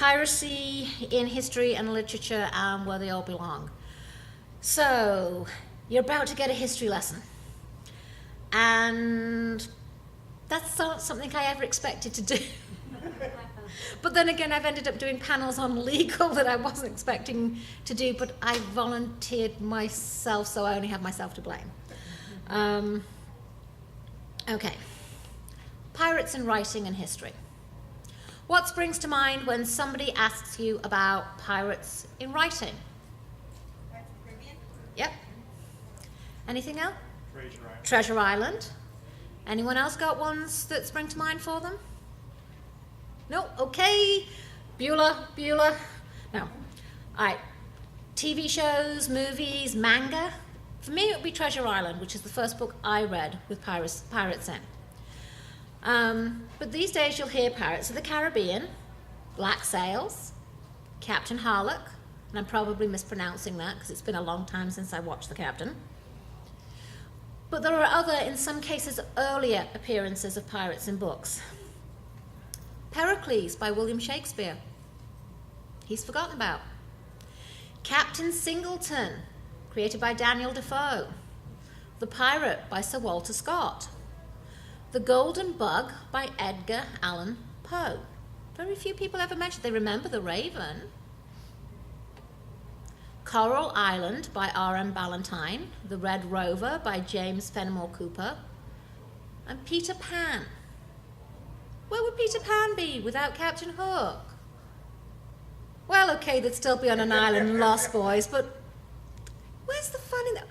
piracy in history and literature and where they all belong. So, you're about to get a history lesson. And that's not something I ever expected to do. But then again, I've ended up doing panels on legal that I wasn't expecting to do, but I volunteered myself, so I only have myself to blame. Okay. Pirates in writing and history. What springs to mind when somebody asks you about pirates in writing? Yep. Anything else? Treasure Island. Anyone else got ones that spring to mind for them? No? Okay. Bueller. No. All right. TV shows, movies, manga. For me, it would be Treasure Island, which is the first book I read with pirates in. But these days you'll hear Pirates of the Caribbean, Black Sails, Captain Harlock, and I'm probably mispronouncing that because it's been a long time since I watched The Captain. But there are other, in some cases, earlier appearances of pirates in books. Pericles by William Shakespeare. He's forgotten about. Captain Singleton, created by Daniel Defoe. The Pirate by Sir Walter Scott. The Golden Bug by Edgar Allan Poe. Very few people ever mention. They remember The Raven. Coral Island by R.M. Ballantyne. The Red Rover by James Fenimore Cooper. And Peter Pan. Where would Peter Pan be without Captain Hook? Well, okay, they'd still be on an island, Lost Boys, but where's the fun in that?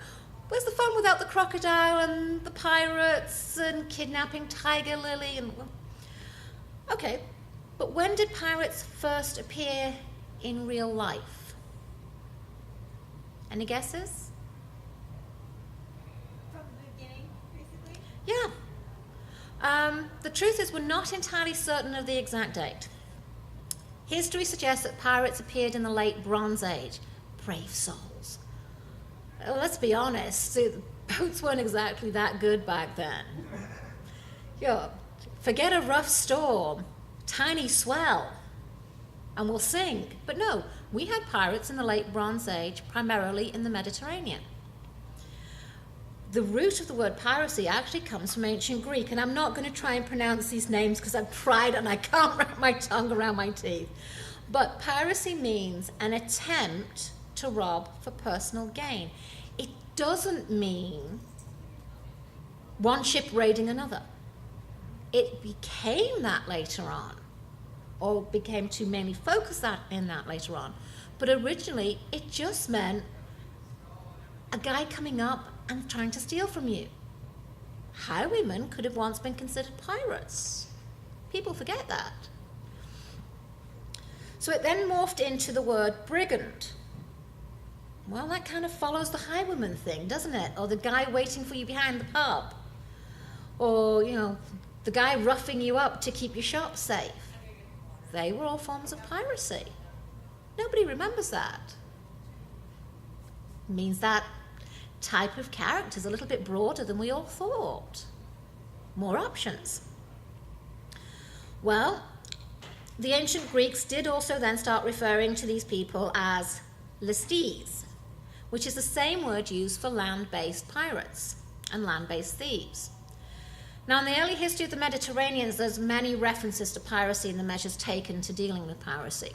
Where's the fun without the crocodile and the pirates and kidnapping Tiger Lily and... Okay, but when did pirates first appear in real life? Any guesses? From the beginning, basically? Yeah. The truth is we're not entirely certain of the exact date. History suggests that pirates appeared in the late Bronze Age. Brave souls. Let's be honest, the boats weren't exactly that good back then. Forget a rough storm, tiny swell, and we'll sink. But no, we had pirates in the late Bronze Age, primarily in the Mediterranean. The root of the word piracy actually comes from ancient Greek, and I'm not going to try and pronounce these names because I've tried and I can't wrap my tongue around my teeth. But piracy means an attempt to rob for personal gain. It doesn't mean one ship raiding another. It became that later on, or became to mainly focus in that later on. But originally, it just meant a guy coming up and trying to steal from you. Highwaymen could have once been considered pirates. People forget that. So it then morphed into the word brigand. Well, that kind of follows the highwayman thing, doesn't it? Or the guy waiting for you behind the pub. Or, the guy roughing you up to keep your shop safe. They were all forms of piracy. Nobody remembers that. It means that type of character is a little bit broader than we all thought. More options. Well, the ancient Greeks did also then start referring to these people as listes, which is the same word used for land-based pirates and land-based thieves. Now, in the early history of the Mediterranean, there's many references to piracy and the measures taken to dealing with piracy.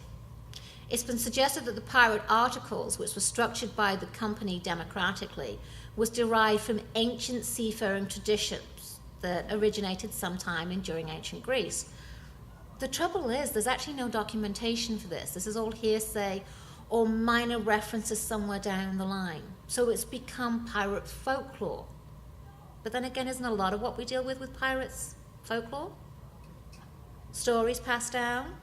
It's been suggested that the pirate articles, which were structured by the company democratically, was derived from ancient seafaring traditions that originated sometime during ancient Greece. The trouble is, there's actually no documentation for this. This is all hearsay or minor references somewhere down the line. So it's become pirate folklore. But then again, isn't a lot of what we deal with pirates folklore? Stories passed down?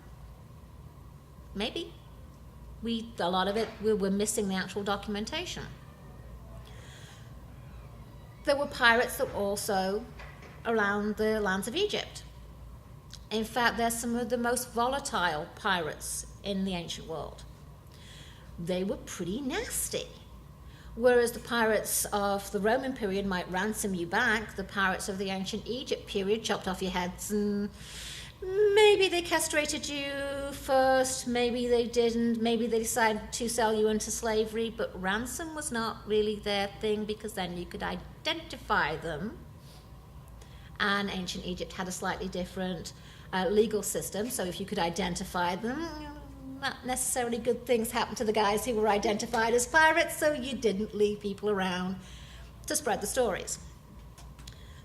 Maybe. A lot of it, we're missing the actual documentation. There were pirates that were also around the lands of Egypt. In fact, they're some of the most volatile pirates in the ancient world. They were pretty nasty. Whereas the pirates of the Roman period might ransom you back, the pirates of the ancient Egypt period chopped off your heads and Maybe they castrated you first, maybe they didn't, maybe they decided to sell you into slavery, but ransom was not really their thing because then you could identify them. And ancient Egypt had a slightly different legal system, so if you could identify them, not necessarily good things happened to the guys who were identified as pirates, so you didn't leave people around to spread the stories.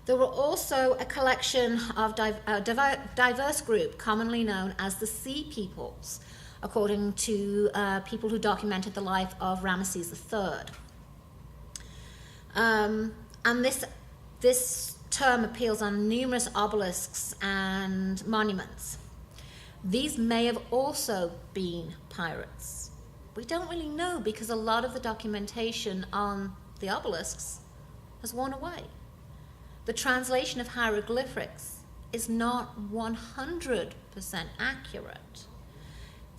There were also a collection of diverse group, commonly known as the Sea Peoples, according to people who documented the life of Ramesses III. And this term appeals on numerous obelisks and monuments. These may have also been pirates. We don't really know because a lot of the documentation on the obelisks has worn away. The translation of hieroglyphics is not 100% accurate.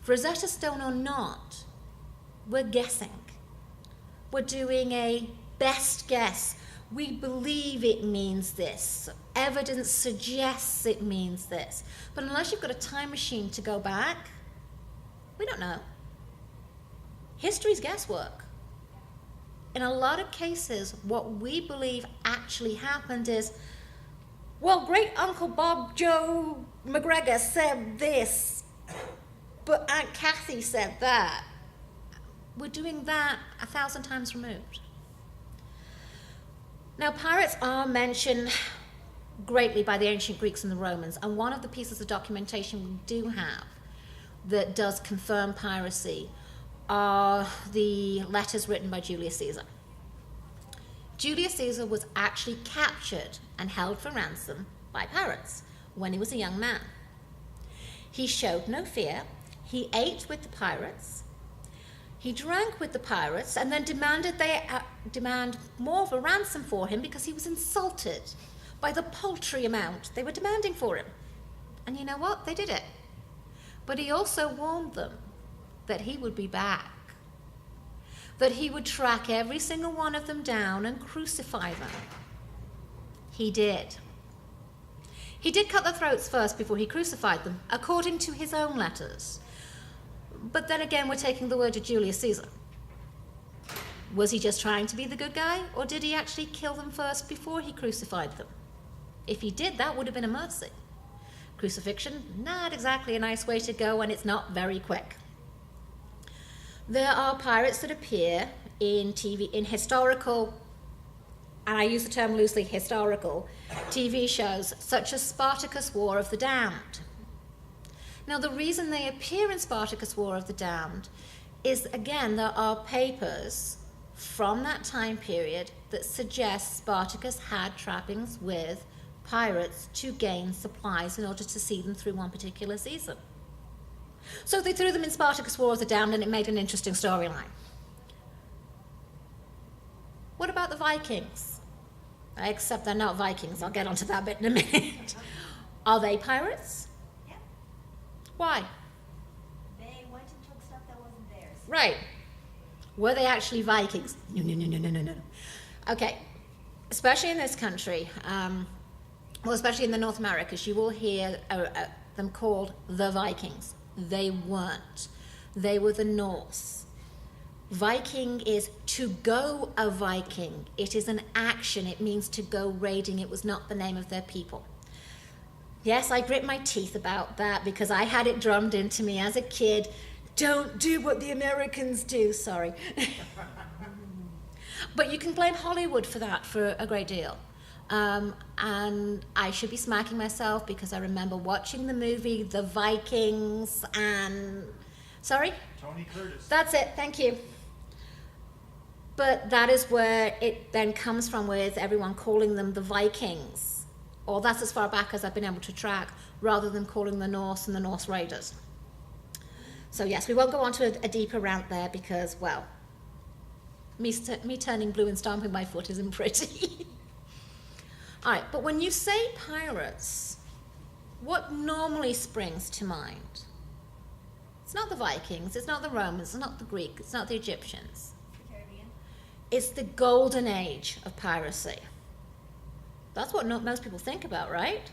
Rosetta Stone or not, we're guessing. We're doing a best guess. We believe it means this. Evidence suggests it means this. But unless you've got a time machine to go back, we don't know. History's guesswork. In a lot of cases, what we believe actually happened is, well, great Uncle Bob Joe McGregor said this, but Aunt Kathy said that. We're doing that 1,000 times removed. Now, pirates are mentioned greatly by the ancient Greeks and the Romans, and one of the pieces of documentation we do have that does confirm piracy are the letters written by Julius Caesar. Julius Caesar was actually captured and held for ransom by pirates when he was a young man. He showed no fear. He ate with the pirates. He drank with the pirates and then demanded they demand more of a ransom for him because he was insulted by the paltry amount they were demanding for him. And you know what? They did it. But he also warned them that he would be back, that he would track every single one of them down and crucify them. He did. He did cut their throats first before he crucified them, according to his own letters. But then again, we're taking the word of Julius Caesar. Was he just trying to be the good guy, or did he actually kill them first before he crucified them? If he did, that would have been a mercy. Crucifixion, not exactly a nice way to go, and it's not very quick. There are pirates that appear in TV, in historical, and I use the term loosely, historical TV shows, such as Spartacus War of the Damned. Now, the reason they appear in Spartacus War of the Damned is, again, there are papers from that time period that suggest Spartacus had trappings with pirates to gain supplies in order to see them through one particular season. So they threw them in Spartacus War of the Damned, and it made an interesting storyline. What about the Vikings? Except they're not Vikings. I'll get onto that bit in a minute. Are they pirates? Yeah. Why? They went and took stuff that wasn't theirs. Right. Were they actually Vikings? No. Okay. Especially in this country, well, especially in the North Americas, you will hear them called the Vikings. They weren't. They were the Norse. Viking is to go a Viking. It is an action. It means to go raiding. It was not the name of their people. Yes, I grit my teeth about that because I had it drummed into me as a kid. Don't do what the Americans do. Sorry. But you can blame Hollywood for that for a great deal. And I should be smacking myself because I remember watching the movie The Vikings and... Sorry? Tony Curtis. That's it, thank you. But that is where it then comes from, with everyone calling them the Vikings. Or that's as far back as I've been able to track, rather than calling the Norse and the Norse Raiders. So yes, we won't go on to a deeper rant there because, well, me turning blue and stomping my foot isn't pretty. All right, but when you say pirates, what normally springs to mind? It's not the Vikings, it's not the Romans, it's not the Greeks, it's not the Egyptians. The Caribbean. It's the golden age of piracy. That's what most people think about, right?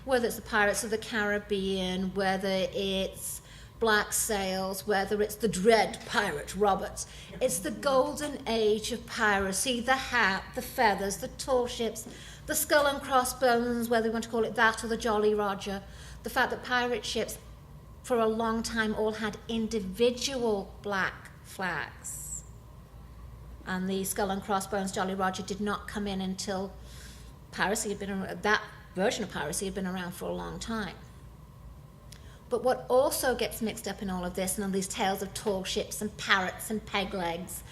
whether it's the Pirates of the Caribbean, whether it's black sails, whether it's the Dread Pirate Roberts. It's the golden age of piracy, the hat, the feathers, the tall ships, the skull and crossbones, whether you want to call it that or the Jolly Roger. The fact that pirate ships for a long time all had individual black flags. And the skull and crossbones Jolly Roger did not come in until piracy had been around, that version of piracy had been around for a long time. But what also gets mixed up in all of this and all these tales of tall ships and parrots and peg legs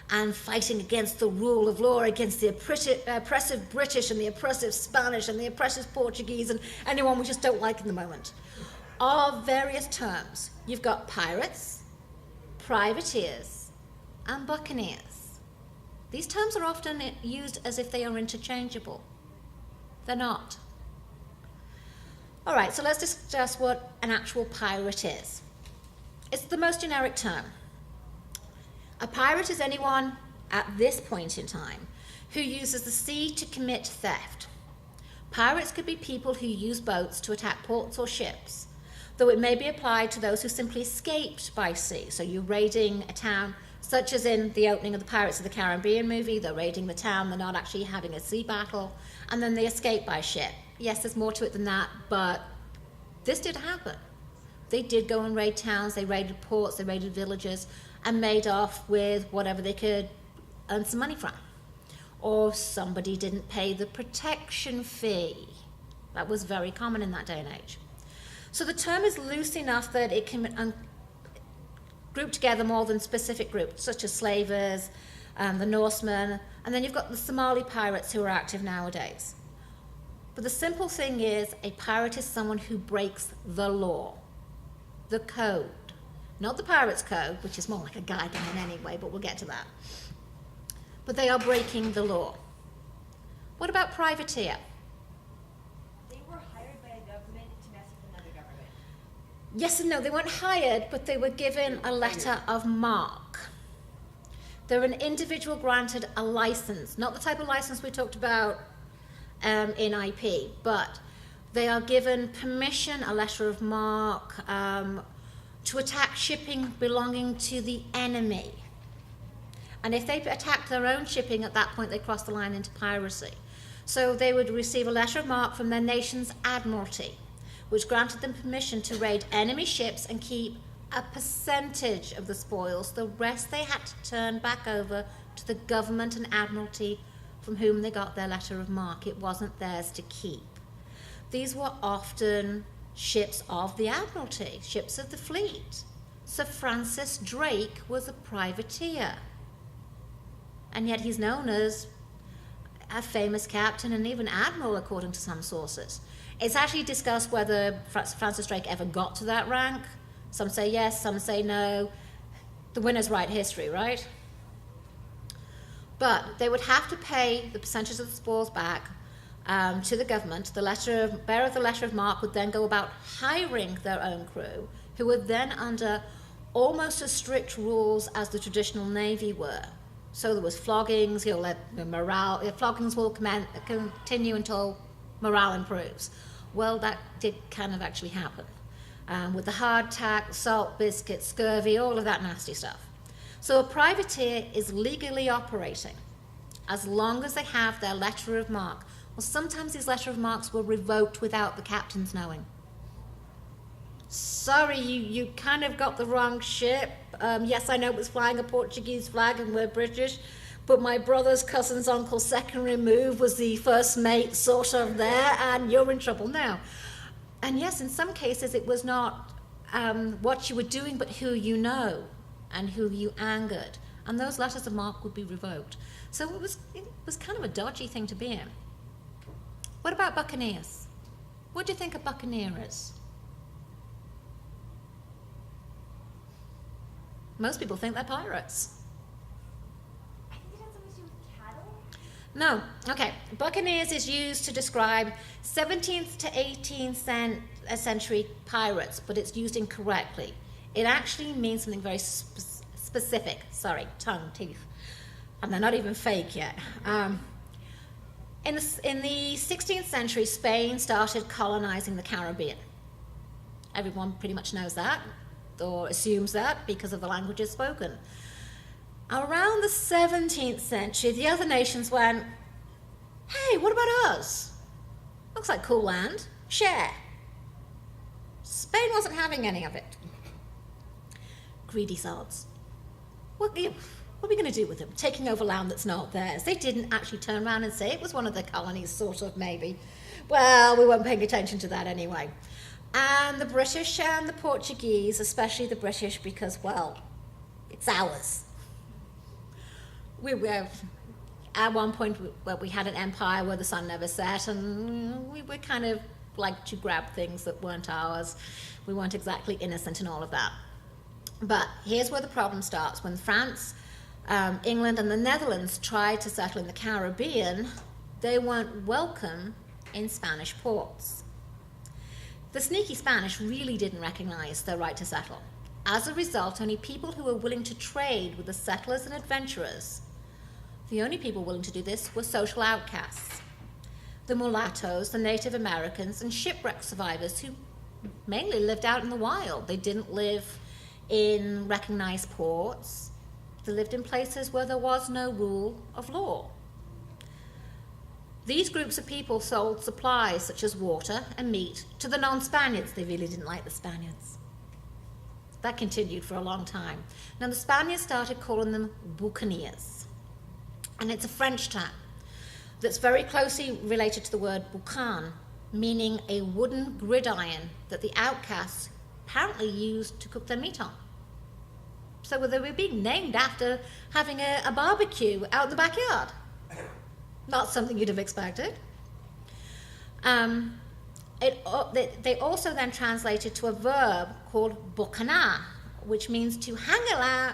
and fighting against the rule of law, against the oppressive British and the oppressive Spanish and the oppressive Portuguese and anyone we just don't like in the moment, are various terms. You've got pirates, privateers, and buccaneers. These terms are often used as if they are interchangeable. They're not. All right, so let's discuss what an actual pirate is. It's the most generic term. A pirate is anyone at this point in time who uses the sea to commit theft. Pirates could be people who use boats to attack ports or ships, though it may be applied to those who simply escaped by sea. So you're raiding a town, such as in the opening of the Pirates of the Caribbean movie. They're raiding the town, they're not actually having a sea battle, and then they escape by ship. Yes, there's more to it than that, but this did happen. They did go and raid towns, they raided ports, they raided villages, and made off with whatever they could earn some money from. Or somebody didn't pay the protection fee. That was very common in that day and age. So the term is loose enough that it can group together more than specific groups, such as slavers, the Norsemen, and then you've got the Somali pirates who are active nowadays. But the simple thing is, a pirate is someone who breaks the law, the code. Not the pirate's code, which is more like a guideline anyway, but we'll get to that. But they are breaking the law. What about privateer? They were hired by a government to mess with another government. Yes and no, they weren't hired, but they were given a letter of marque. They're an individual granted a license, not the type of license we talked about in IP, but they are given permission, a letter of marque, to attack shipping belonging to the enemy. And if they attacked their own shipping, at that point they crossed the line into piracy. So they would receive a letter of marque from their nation's admiralty, which granted them permission to raid enemy ships and keep a percentage of the spoils. The rest they had to turn back over to the government and admiralty from whom they got their letter of marque. It wasn't theirs to keep. These were often ships of the admiralty, ships of the fleet. Sir Francis Drake was a privateer, and yet he's known as a famous captain and even admiral according to some sources. It's actually discussed whether Francis Drake ever got to that rank. Some say yes, some say no. The winners write history, right? But they would have to pay the percentage of the spoils back to the government. The bearer of the letter of marque would then go about hiring their own crew, who were then under almost as strict rules as the traditional navy were. So there was floggings. Floggings will continue until morale improves. Well, that did kind of actually happen with the hardtack, salt biscuits, scurvy, all of that nasty stuff. So a privateer is legally operating as long as they have their letter of marque. Well, sometimes these letter of marques were revoked without the captain's knowing. Sorry, you kind of got the wrong ship. Yes, I know it was flying a Portuguese flag and we're British, but my brother's cousin's uncle's second remove was the first mate sort of there, and you're in trouble now. And yes, in some cases it was not what you were doing, but who you know and who you angered. And those letters of marque would be revoked. So it was kind of a dodgy thing to be in. What about buccaneers? What do you think a buccaneer is? Most people think they're pirates. I think it has something to do with cattle. No. Okay. Buccaneers is used to describe 17th to 18th century pirates, but it's used incorrectly. It actually means something very specific. Sorry, tongue, teeth. And they're not even fake yet. In the 16th century, Spain started colonizing the Caribbean. Everyone pretty much knows that, or assumes that, because of the languages spoken. Around the 17th century, the other nations went, hey, what about us? Looks like cool land. Share. Spain wasn't having any of it. Greedy sods. What are we going to do with them? Taking over land that's not theirs. They didn't actually turn around and say it was one of their colonies, sort of, maybe. Well, we weren't paying attention to that anyway. And the British and the Portuguese, especially the British, because, well, it's ours. We were at one point where we had an empire where the sun never set, and we were kind of like to grab things that weren't ours. We weren't exactly innocent in all of that. But here's where the problem starts. When France, England, and the Netherlands tried to settle in the Caribbean, they weren't welcome in Spanish ports. The sneaky Spanish really didn't recognize their right to settle. As a result, only people who were willing to trade with the settlers and adventurers, the only people willing to do this were social outcasts. The mulattoes, the Native Americans, and shipwreck survivors who mainly lived out in the wild. They didn't live in recognized ports. They lived in places where there was no rule of law. These groups of people sold supplies such as water and meat to the non-Spaniards. They really didn't like the Spaniards. That continued for a long time. Now the Spaniards started calling them buccaneers. And it's a French term that's very closely related to the word boucan, meaning a wooden gridiron that the outcasts apparently used to cook their meat on. So they were being named after having a barbecue out in the backyard. Not something you'd have expected. They also then translated to a verb called bocanar, which means to hang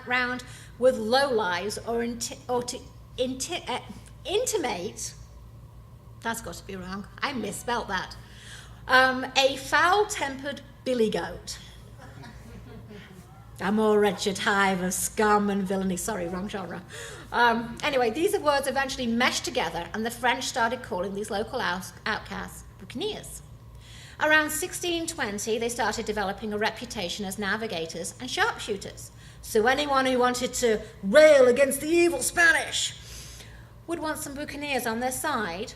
around with lowlives or to intimate, that's got to be wrong, I misspelt that, a foul-tempered billy goat. A more wretched hive of scum and villainy. Sorry, wrong genre. Anyway, these words eventually meshed together, and the French started calling these local outcasts buccaneers. Around 1620, they started developing a reputation as navigators and sharpshooters. So anyone who wanted to rail against the evil Spanish would want some buccaneers on their side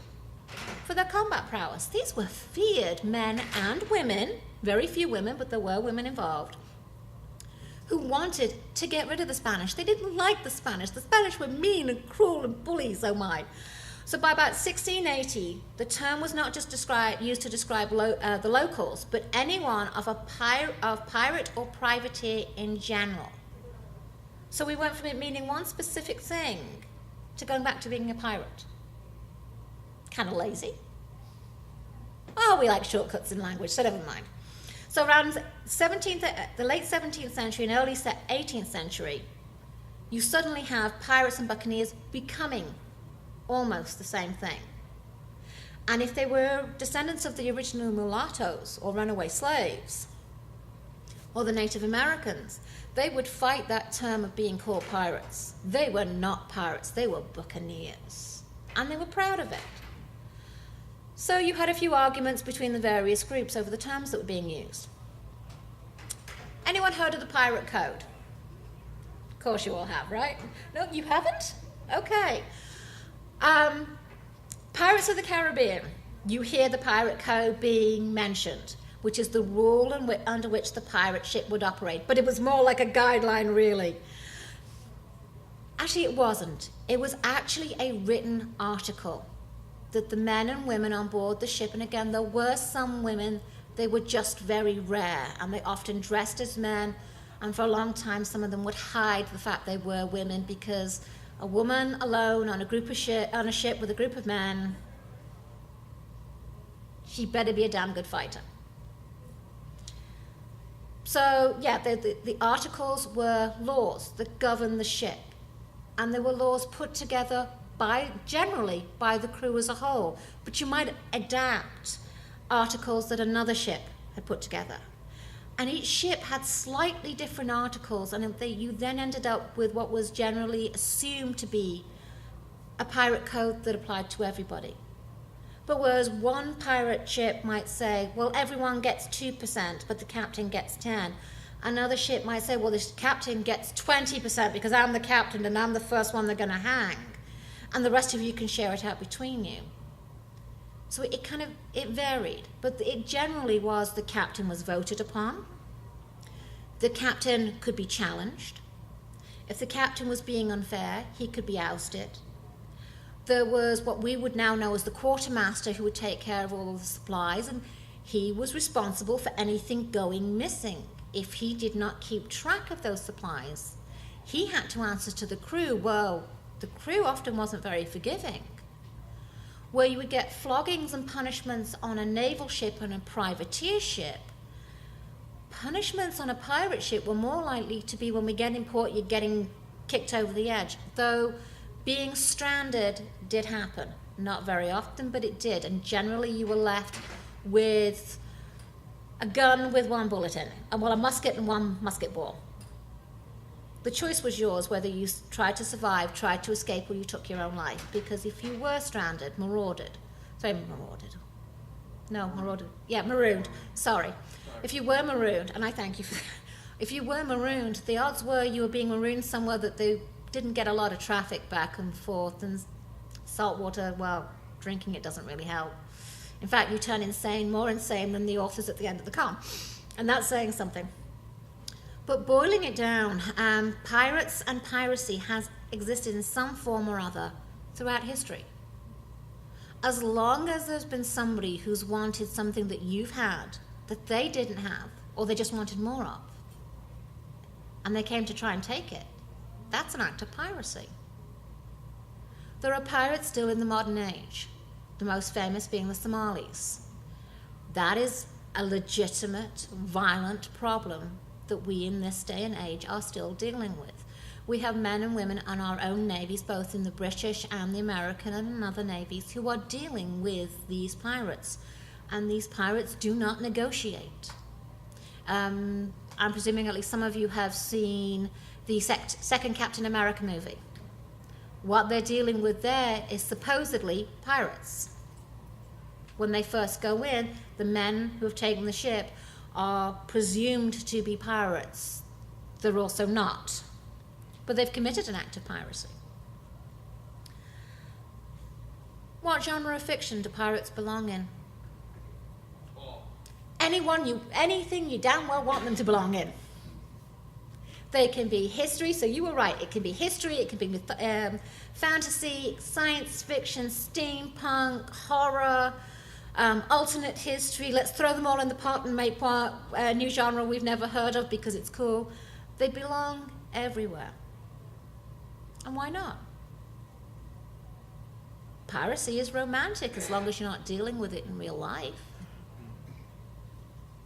for their combat prowess. These were feared men and women, very few women, but there were women involved, who wanted to get rid of the Spanish. They didn't like the Spanish. The Spanish were mean and cruel and bullies, oh my. So by about 1680, the term was not just used to describe the locals, but anyone of pirate or privateer in general. So we went from it meaning one specific thing to going back to being a pirate. Kind of lazy. Oh, we like shortcuts in language, so never mind. So around the late 17th century and early 18th century, you suddenly have pirates and buccaneers becoming almost the same thing. And if they were descendants of the original mulattoes or runaway slaves, or the Native Americans, they would fight that term of being called pirates. They were not pirates, they were buccaneers. And they were proud of it. So you had a few arguments between the various groups over the terms that were being used. Anyone heard of the Pirate Code? Of course you all have, right? No, you haven't? Okay. Pirates of the Caribbean. You hear the Pirate Code being mentioned, which is the rule under which the pirate ship would operate. But it was more like a guideline, really. Actually, it wasn't. It was actually a written article that the men and women on board the ship, and again, there were some women, they were just very rare, and they often dressed as men, and for a long time, some of them would hide the fact they were women, because a woman alone on a ship with a group of men, she better be a damn good fighter. So, yeah, the articles were laws that governed the ship, and they were laws put together generally by the crew as a whole, but you might adapt articles that another ship had put together. And each ship had slightly different articles, and you then ended up with what was generally assumed to be a pirate code that applied to everybody. But whereas one pirate ship might say, well, everyone gets 2%, but the captain gets 10. Another ship might say, well, the captain gets 20% because I'm the captain and I'm the first one they're going to hang. And the rest of you can share it out between you. So it varied. But it generally was the captain was voted upon. The captain could be challenged. If the captain was being unfair, he could be ousted. There was what we would now know as the quartermaster who would take care of all of the supplies, and he was responsible for anything going missing. If he did not keep track of those supplies, he had to answer to the crew. Well, the crew often wasn't very forgiving. Where you would get floggings and punishments on a naval ship and a privateer ship, punishments on a pirate ship were more likely to be when we get in port, you're getting kicked over the edge. Though being stranded did happen. Not very often, but it did. And generally you were left with a gun with one bullet in it. And a musket and one musket ball. The choice was yours whether you tried to survive, tried to escape, or you took your own life. Because if you were stranded, marooned. Sorry. If you were marooned, and I thank you for that, if you were marooned, the odds were you were being marooned somewhere that they didn't get a lot of traffic back and forth, and salt water, well, drinking it doesn't really help. In fact, you turn insane, more insane than the authors at the end of the con. And that's saying something. But boiling it down, pirates and piracy has existed in some form or other throughout history. As long as there's been somebody who's wanted something that you've had that they didn't have, or they just wanted more of, and they came to try and take it, that's an act of piracy. There are pirates still in the modern age, the most famous being the Somalis. That is a legitimate, violent problem that we in this day and age are still dealing with. We have men and women on our own navies, both in the British and the American and other navies, who are dealing with these pirates. And these pirates do not negotiate. I'm presuming at least some of you have seen the second Captain America movie. What they're dealing with there is supposedly pirates. When they first go in, the men who have taken the ship are presumed to be pirates. They're also not. But they've committed an act of piracy. What genre of fiction do pirates belong in? Anything you damn well want them to belong in. They can be history, so you were right. It can be history, it can be fantasy, science fiction, steampunk, horror, alternate history. Let's throw them all in the pot and make a new genre we've never heard of because it's cool. They belong everywhere. And why not? Piracy is romantic as long as you're not dealing with it in real life.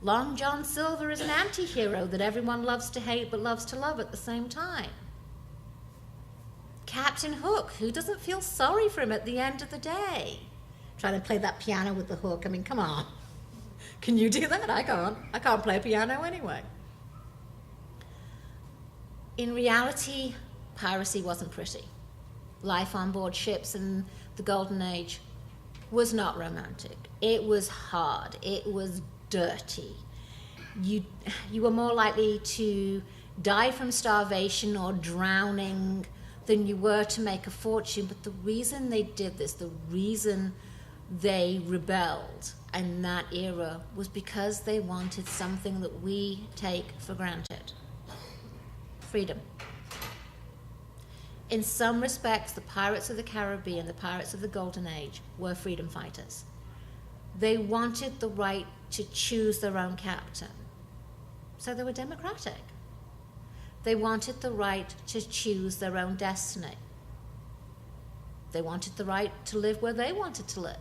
Long John Silver is an anti-hero that everyone loves to hate but loves to love at the same time. Captain Hook, who doesn't feel sorry for him at the end of the day? Trying to play that piano with the hook. I mean, come on. Can you do that? I can't. I can't play piano anyway. In reality, piracy wasn't pretty. Life on board ships in the Golden Age was not romantic. It was hard. It was dirty. You were more likely to die from starvation or drowning than you were to make a fortune. But the reason they did this, the reason they rebelled in that era, was because they wanted something that we take for granted. Freedom. In some respects, the Pirates of the Caribbean, the Pirates of the Golden Age, were freedom fighters. They wanted the right to choose their own captain. So they were democratic. They wanted the right to choose their own destiny. They wanted the right to live where they wanted to live,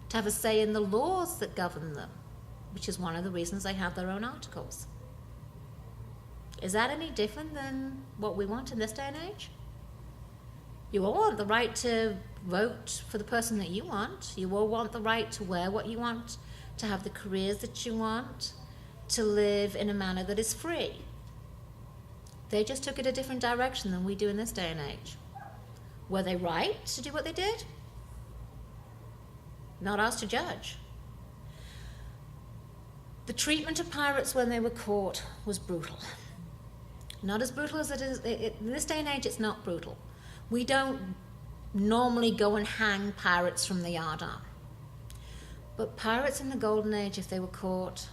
to have a say in the laws that govern them, which is one of the reasons they have their own articles. Is that any different than what we want in this day and age? You all want the right to vote for the person that you want. You all want the right to wear what you want, to have the careers that you want, to live in a manner that is free. They just took it a different direction than we do in this day and age. Were they right to do what they did? not ours to judge. The treatment of pirates when they were caught was brutal. Not as brutal as it is, in this day and age it's not brutal. We don't normally go and hang pirates from the yardarm. But pirates in the Golden Age, if they were caught,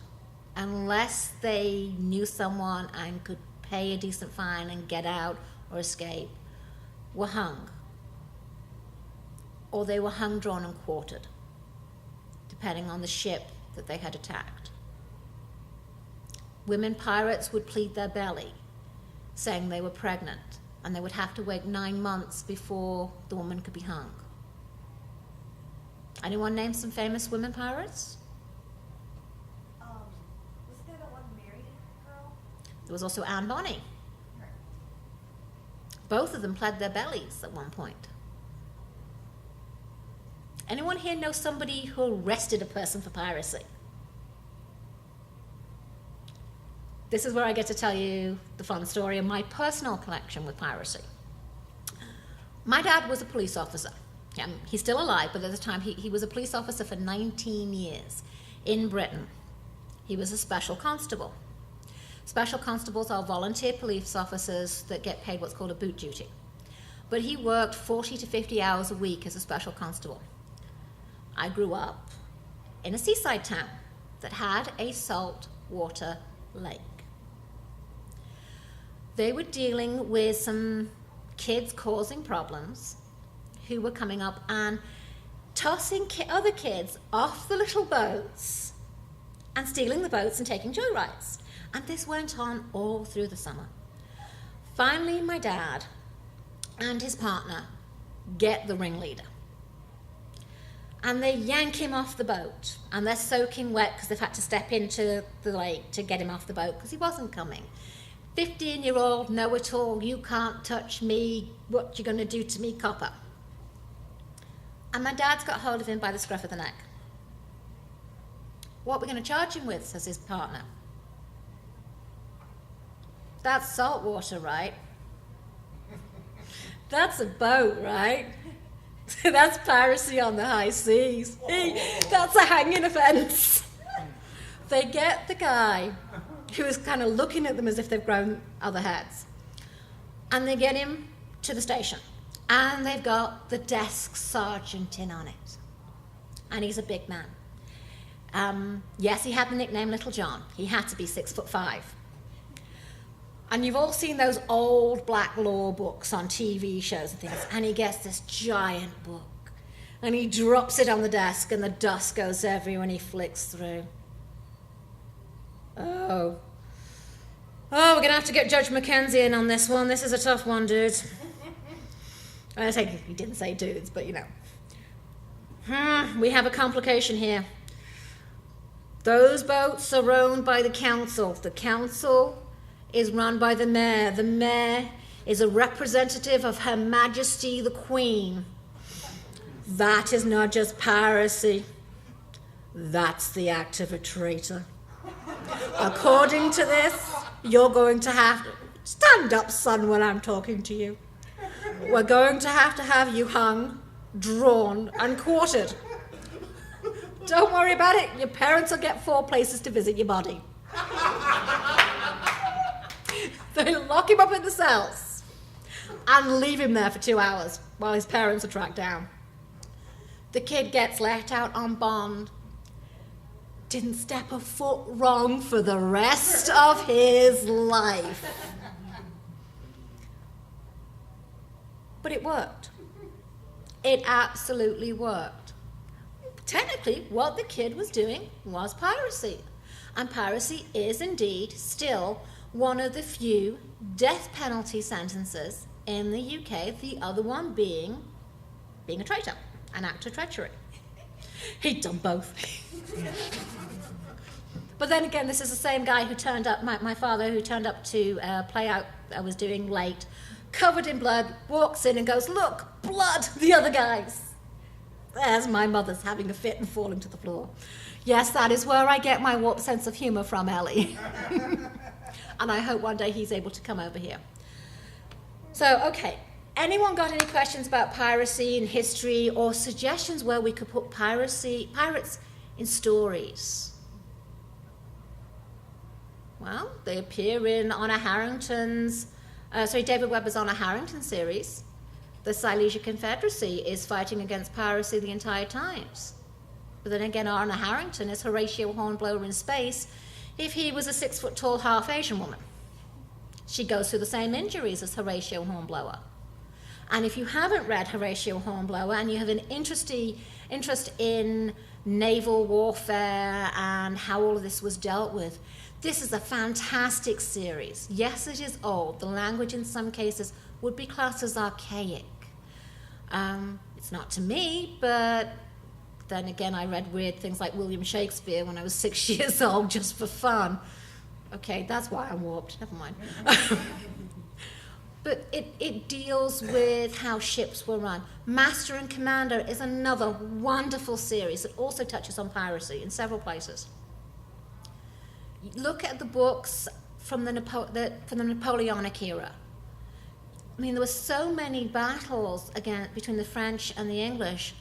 unless they knew someone and could pay a decent fine and get out or escape, were hung. Or they were hung, drawn, and quartered, depending on the ship that they had attacked. Women pirates would plead their belly, saying they were pregnant, and they would have to wait 9 months before the woman could be hung. Anyone name some famous women pirates? Wasn't there the one married girl? There was also Anne Bonny. Both of them pled their bellies at one point. Anyone here know somebody who arrested a person for piracy? This is where I get to tell you the fun story of my personal connection with piracy. My dad was a police officer. He's still alive, but at the time he was a police officer for 19 years in Britain. He was a special constable. Special constables are volunteer police officers that get paid what's called a boot duty. But he worked 40 to 50 hours a week as a special constable. I grew up in a seaside town that had a saltwater lake. They were dealing with some kids causing problems who were coming up and tossing other kids off the little boats and stealing the boats and taking joyrides. And this went on all through the summer. Finally, my dad and his partner get the ringleader. And they yank him off the boat. And they're soaking wet because they've had to step into the lake to get him off the boat because he wasn't coming. 15-year-old know-it-all, you can't touch me, what you going to do to me, copper? And my dad's got hold of him by the scruff of the neck. What are we going to charge him with, says his partner. That's salt water, right? That's a boat, right? That's piracy on the high seas. That's a hanging offence. They get the guy who is kind of looking at them as if they've grown other heads. And they get him to the station. And they've got the desk sergeant in on it. And he's a big man. Yes, he had the nickname Little John. He had to be 6'5". And you've all seen those old black law books on TV shows and things. And he gets this giant book. And he drops it on the desk and the dust goes everywhere and he flicks through. Oh, we're going to have to get Judge Mackenzie in on this one. This is a tough one, dude. I think he didn't say dudes, but you know. We have a complication here. Those boats are owned by the council. The council is run by the mayor. The mayor is a representative of Her Majesty the Queen. That is not just piracy. That's the act of a traitor. According to this, you're going to have to stand up, son, when I'm talking to you. We're going to have you hung, drawn, and quartered. Don't worry about it. Your parents will get 4 places to visit your body. They lock him up in the cells and leave him there for 2 hours while his parents are tracked down. The kid gets let out on bond. Didn't step a foot wrong for the rest of his life. But it worked. It absolutely worked. Technically, what the kid was doing was piracy. And piracy is indeed still one of the few death penalty sentences in the UK, the other one being a traitor, an act of treachery. He'd done both. But then again, this is the same guy who turned up, my father, who turned up to play out I was doing late, covered in blood, walks in and goes, "Look, blood, the other guys." There's my mother's having a fit and falling to the floor. Yes, that is where I get my warped sense of humour from, Ellie. And I hope one day he's able to come over here. So, okay, anyone got any questions about piracy in history or suggestions where we could put pirates in stories? Well, they appear in David Webber's Honor Harrington series. The Silesia Confederacy is fighting against piracy the entire times. But then again, Honor Harrington is Horatio Hornblower in space if he was a 6-foot-tall half-Asian woman. She goes through the same injuries as Horatio Hornblower. And if you haven't read Horatio Hornblower and you have an interest in naval warfare and how all of this was dealt with, this is a fantastic series. Yes, it is old. The language in some cases would be classed as archaic. It's not to me, but then again, I read weird things like William Shakespeare when I was 6 years old just for fun. Okay, that's why I'm warped. Never mind. But it deals with how ships were run. Master and Commander is another wonderful series that also touches on piracy in several places. Look at the books from the Napoleonic era. I mean, there were so many battles between the French and the English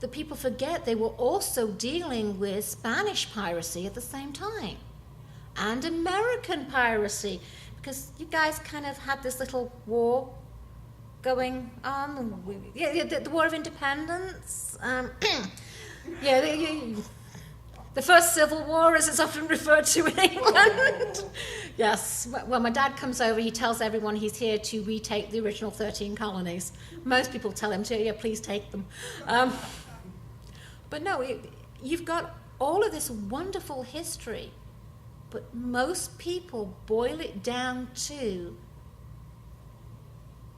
that people forget they were also dealing with Spanish piracy at the same time, and American piracy, because you guys kind of had this little war going on. The War of Independence. The first Civil War, as it's often referred to in England. Yes, when my dad comes over, he tells everyone he's here to retake the original 13 colonies. Most people tell him to, yeah, please take them. But no, you've got all of this wonderful history, but most people boil it down to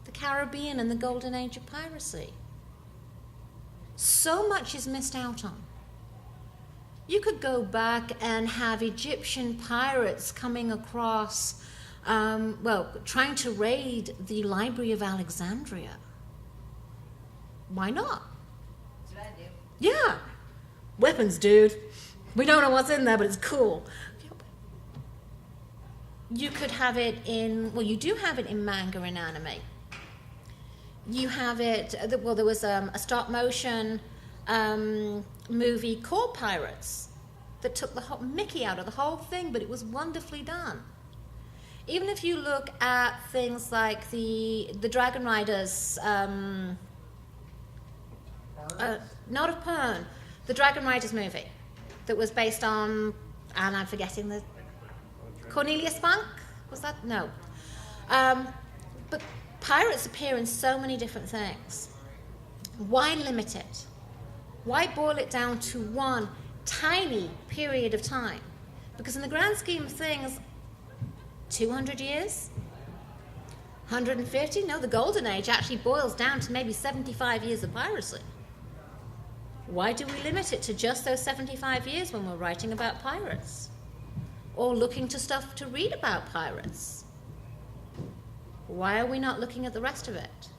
the Caribbean and the golden age of piracy. So much is missed out on. You could go back and have Egyptian pirates coming across, trying to raid the Library of Alexandria. Why not? That's what I do. Yeah. Weapons, dude. We don't know what's in there, but it's cool. You could have it you do have it in manga and anime. You have it, there was a stop motion movie called Pirates that took the whole Mickey out of the whole thing, but it was wonderfully done. Even if you look at things like the Dragon Riders, not of Pern, the Dragon Riders movie that was based on, and I'm forgetting the Cornelius Funk, was that? No. But pirates appear in so many different things. Why limit it? Why boil it down to one tiny period of time? Because in the grand scheme of things, 200 years? 150? No, the golden age actually boils down to maybe 75 years of piracy. Why do we limit it to just those 75 years when we're writing about pirates? Or looking to stuff to read about pirates? Why are we not looking at the rest of it?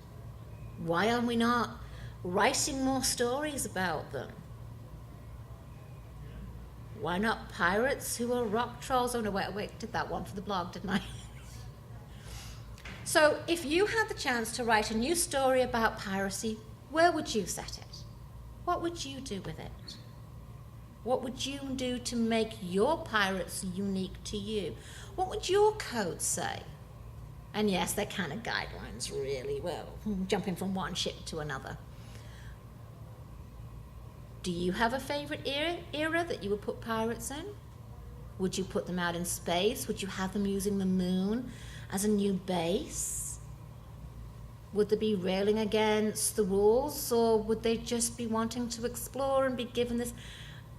Why are we not writing more stories about them? Why not pirates who are rock trolls? Oh no, wait, did that one for the blog, didn't I? So if you had the chance to write a new story about piracy, where would you set it? What would you do with it? What would you do to make your pirates unique to you? What would your code say? And yes, they're kind of guidelines, really. Well, jumping from one ship to another. Do you have a favorite era that you would put pirates in? Would you put them out in space? Would you have them using the moon as a new base? Would they be railing against the rules, or would they just be wanting to explore and be given this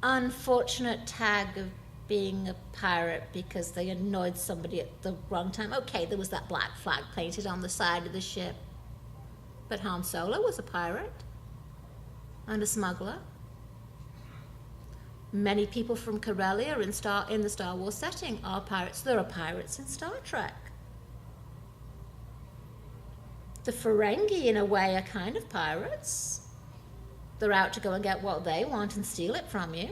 unfortunate tag of being a pirate because they annoyed somebody at the wrong time? Okay, there was that black flag painted on the side of the ship, but Han Solo was a pirate and a smuggler. Many people from Corellia in the Star Wars setting are pirates. There are pirates in Star Trek. The Ferengi, in a way, are kind of pirates. They're out to go and get what they want and steal it from you.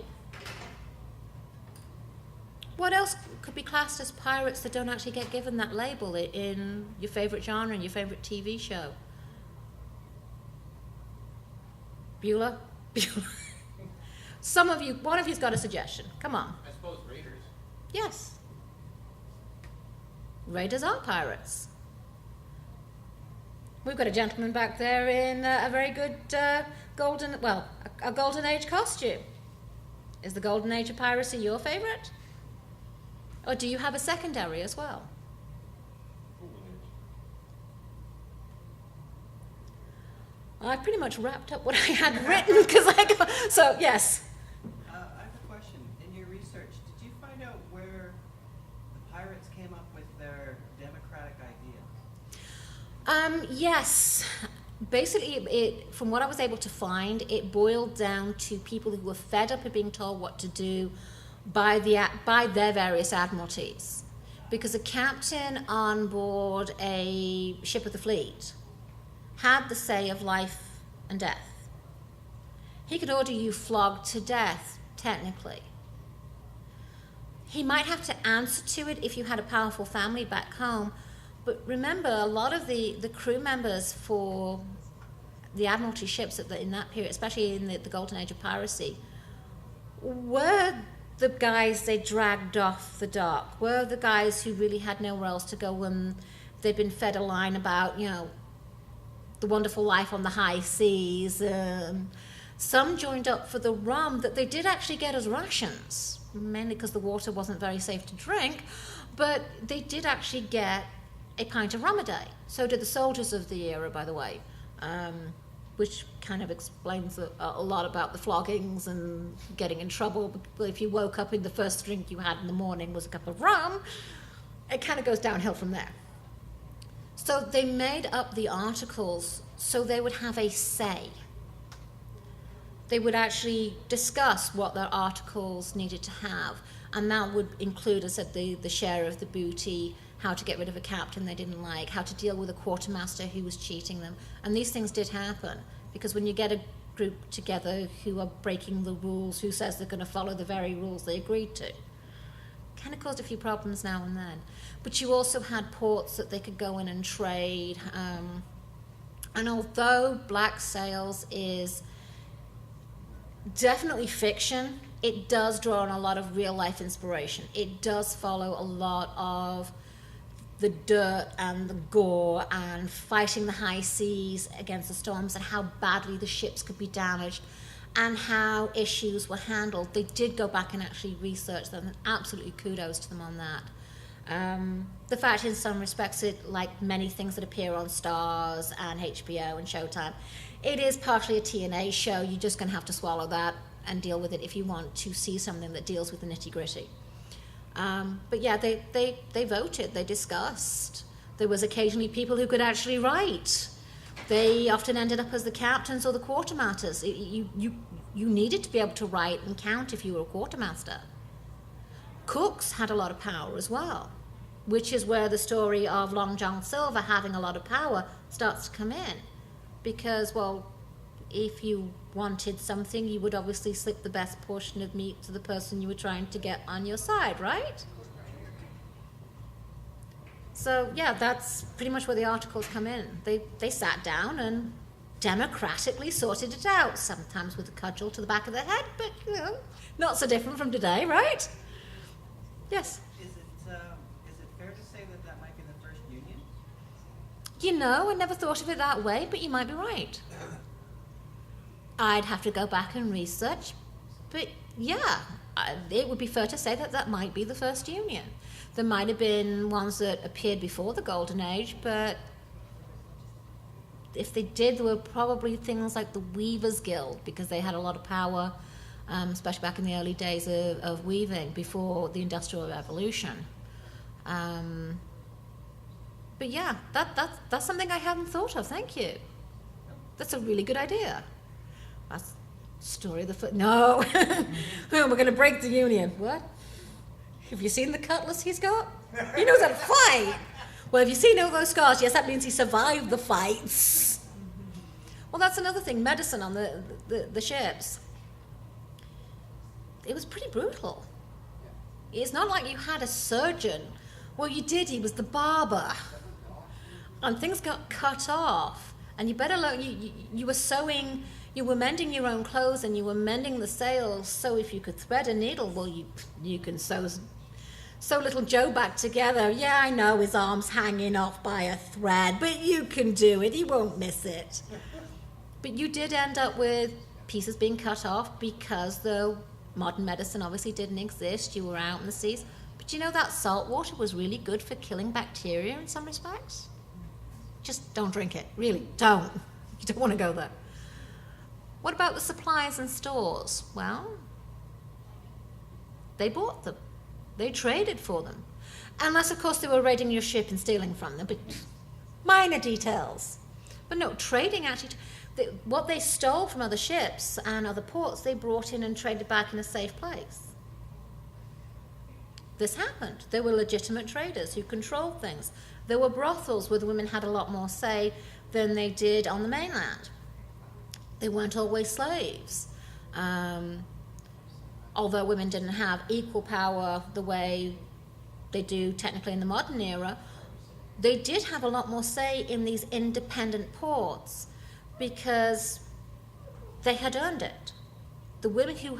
What else could be classed as pirates that don't actually get given that label in your favorite genre and your favorite TV show? Bueller? Bueller. Some of you, one of you's got a suggestion. Come on. I suppose raiders. Yes. Raiders are pirates. We've got a gentleman back there in a very good a golden age costume. Is the golden age of piracy your favourite? Or do you have a secondary as well? I pretty much wrapped up what I had written because so yes. I have a question. In your research, did you find out where the pirates came up with their democratic idea? Yes. Basically, from what I was able to find, it boiled down to people who were fed up of being told what to do by their various admiralties. Because a captain on board a ship of the fleet had the say of life and death. He could order you flogged to death, technically. He might have to answer to it if you had a powerful family back home, but remember, a lot of the crew members for the Admiralty ships in that period, especially in the golden age of piracy, were the guys they dragged off the dock, were the guys who really had nowhere else to go when they'd been fed a line about, the wonderful life on the high seas. Some joined up for the rum that they did actually get as rations, mainly because the water wasn't very safe to drink, but they did actually get a pint of rum a day. So did the soldiers of the era, by the way, which kind of explains a lot about the floggings and getting in trouble. If you woke up and the first drink you had in the morning was a cup of rum, it kind of goes downhill from there. So they made up the articles so they would have a say. They would actually discuss what their articles needed to have, and that would include, as I said, the share of the booty, how to get rid of a captain they didn't like, how to deal with a quartermaster who was cheating them. And these things did happen, because when you get a group together who are breaking the rules, who says they're going to follow the very rules they agreed to, kind of caused a few problems now and then. But you also had ports that they could go in and trade. And although Black Sails is definitely fiction, it does draw on a lot of real life inspiration. It does follow a lot of the dirt and the gore and fighting the high seas against the storms and how badly the ships could be damaged and how issues were handled. They did go back and actually research them, and absolutely kudos to them on that. The fact, in some respects, it, like many things that appear on Starz and HBO and Showtime, it is partially a TNA show. You're just going to have to swallow that and deal with it if you want to see something that deals with the nitty-gritty. But yeah, they voted, they discussed. There was occasionally people who could actually write. They often ended up as the captains or the quartermasters. You needed to be able to write and count if you were a quartermaster. Cooks had a lot of power as well, which is where the story of Long John Silver having a lot of power starts to come in. Because, well, if you wanted something, you would obviously slip the best portion of meat to the person you were trying to get on your side, right? So, yeah, that's pretty much where the articles come in. They sat down and democratically sorted it out, sometimes with a cudgel to the back of the head, but, not so different from today, right? Yes? Is it fair to say that might be the first union? I never thought of it that way, but you might be right. I'd have to go back and research, but yeah, it would be fair to say that might be the first union. There might have been ones that appeared before the Golden Age, but if they did, there were probably things like the Weavers Guild, because they had a lot of power, especially back in the early days of weaving before the Industrial Revolution. But yeah, that's something I hadn't thought of. Thank you. That's a really good idea. That's story of the foot. No, we're going to break the union. What? Have you seen the cutlass he's got? He knows how to fight. Well, have you seen all those scars? Yes, that means he survived the fights. Well, that's another thing. Medicine on the ships. It was pretty brutal. It's not like you had a surgeon. Well, you did. He was the barber. And things got cut off. And you better learn. You were sewing You were mending your own clothes and you were mending the sails, so if you could thread a needle, well, you can sew little Joe back together. Yeah, I know his arm's hanging off by a thread, but you can do it. He won't miss it. But you did end up with pieces being cut off because the modern medicine obviously didn't exist. You were out in the seas. But you know that salt water was really good for killing bacteria in some respects? Just don't drink it. Really, don't. You don't want to go there. What about the supplies and stores? Well, they bought them. They traded for them. Unless, of course, they were raiding your ship and stealing from them, but minor details. But no, trading actually, what they stole from other ships and other ports, they brought in and traded back in a safe place. This happened. There were legitimate traders who controlled things. There were brothels where the women had a lot more say than they did on the mainland. They weren't always slaves. Although women didn't have equal power the way they do technically in the modern era, they did have a lot more say in these independent ports because they had earned it. The women who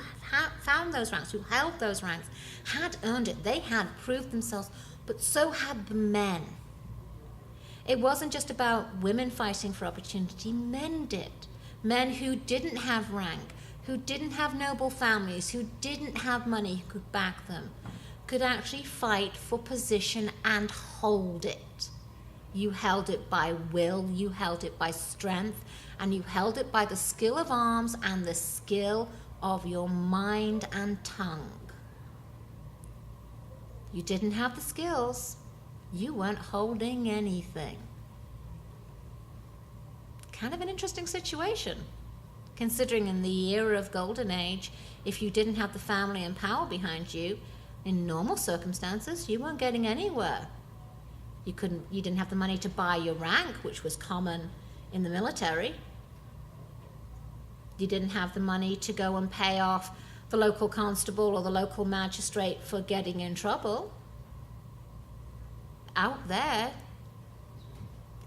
found those ranks, who held those ranks, had earned it. They had proved themselves, but so had the men. It wasn't just about women fighting for opportunity, men did. Men who didn't have rank, who didn't have noble families, who didn't have money, who could back them, could actually fight for position and hold it. You held it by will, you held it by strength, and you held it by the skill of arms and the skill of your mind and tongue. You didn't have the skills, you weren't holding anything. Kind of an interesting situation, considering in the era of Golden Age, if you didn't have the family and power behind you, in normal circumstances, you weren't getting anywhere. You didn't have the money to buy your rank, which was common in the military. You didn't have the money to go and pay off the local constable or the local magistrate for getting in trouble. Out there,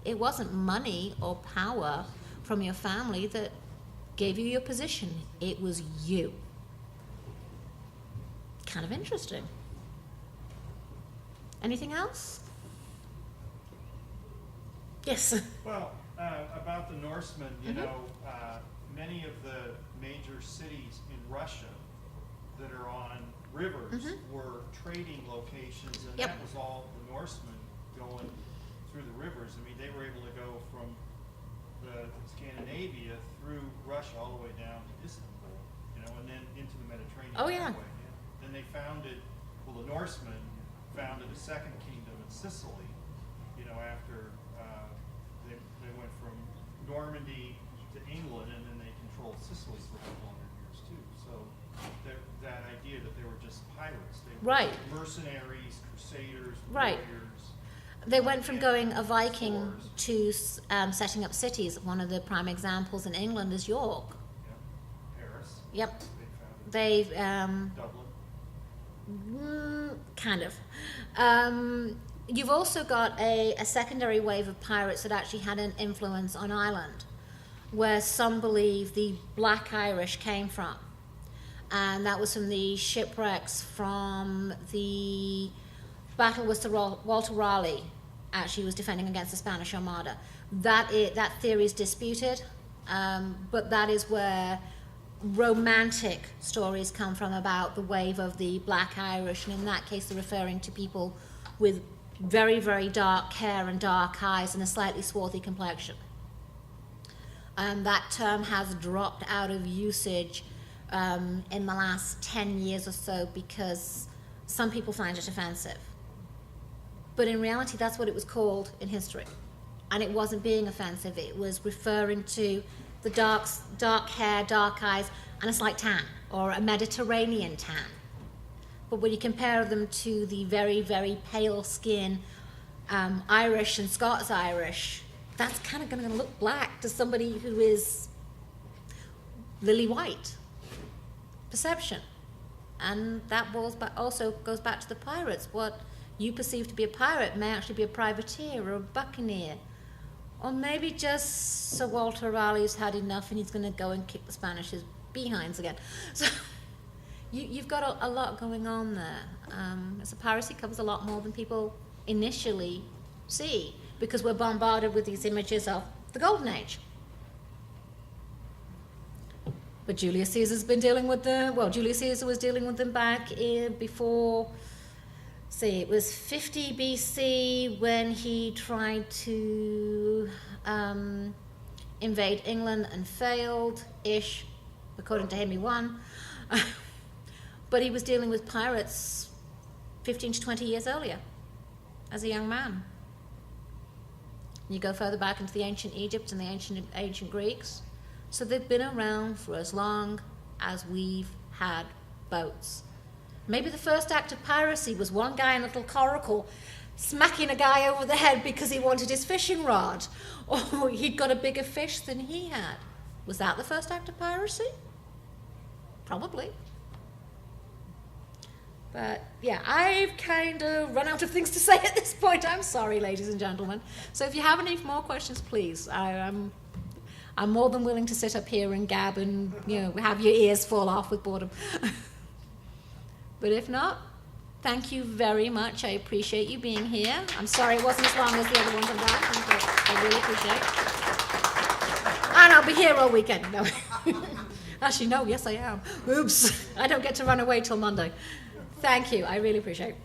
it wasn't money or power from your family that gave you your position. It was you. Kind of interesting. Anything else? Yes. Well, about the Norsemen, you know, many of the major cities in Russia that are on rivers were trading locations, and that was all the Norsemen going through the rivers. I mean, they were able to go from the Scandinavia through Russia all the way down to Istanbul, you know, and then into the Mediterranean. Oh, yeah. That way, Then they founded, well, the Norsemen founded a second kingdom in Sicily, you know, after they went from Normandy to England, and then they controlled Sicily for a couple hundred years too. So that idea that they were just pirates, they were mercenaries, crusaders, warriors. They went from going a Viking to setting up cities. One of the prime examples in England is York. Yep. Paris. Yep. They They've Dublin. kind of. You've also got a secondary wave of pirates that actually had an influence on Ireland, where some believe the Black Irish came from. And that was from the shipwrecks from the battle with Sir Walter Raleigh. Actually was defending against the Spanish Armada. That theory is disputed, but that is where romantic stories come from about the wave of the Black Irish, and in that case they're referring to people with very, very dark hair and dark eyes and a slightly swarthy complexion. That term has dropped out of usage in the last 10 years or so because some people find it offensive. But in reality, that's what it was called in history. And it wasn't being offensive. It was referring to the dark hair, dark eyes, and a slight tan, or a Mediterranean tan. But when you compare them to the very, very pale skin Irish and Scots Irish, that's kind of going to look black to somebody who is lily white. Perception. And that also goes back to the pirates. What you perceive to be a pirate may actually be a privateer or a buccaneer Or maybe just Sir Walter Raleigh's had enough and he's going to go and kick the Spanish's behinds again. So you've got a lot going on there. So piracy covers a lot more than people initially see, because we're bombarded with these images of the Golden Age. But Julius Caesar's been dealing with them. Well, Julius Caesar was dealing with them back before, see, it was 50 BC when he tried to invade England and failed-ish, according to him he won. But he was dealing with pirates 15 to 20 years earlier as a young man. You go further back into the ancient Egypt and the ancient Greeks. So they've been around for as long as we've had boats. Maybe the first act of piracy was one guy in a little coracle smacking a guy over the head because he wanted his fishing rod, or he'd got a bigger fish than he had. Was that the first act of piracy? Probably. But yeah, I've kind of run out of things to say at this point. I'm sorry, ladies and gentlemen. So if you have any more questions, please. I'm more than willing to sit up here and gab and, you know, have your ears fall off with boredom. But if not, thank you very much. I appreciate you being here. I'm sorry it wasn't as long as the other ones I'm back, but I really appreciate it. And I'll be here all weekend. No. Actually, no, yes I am. Oops. I don't get to run away till Monday. Thank you. I really appreciate it.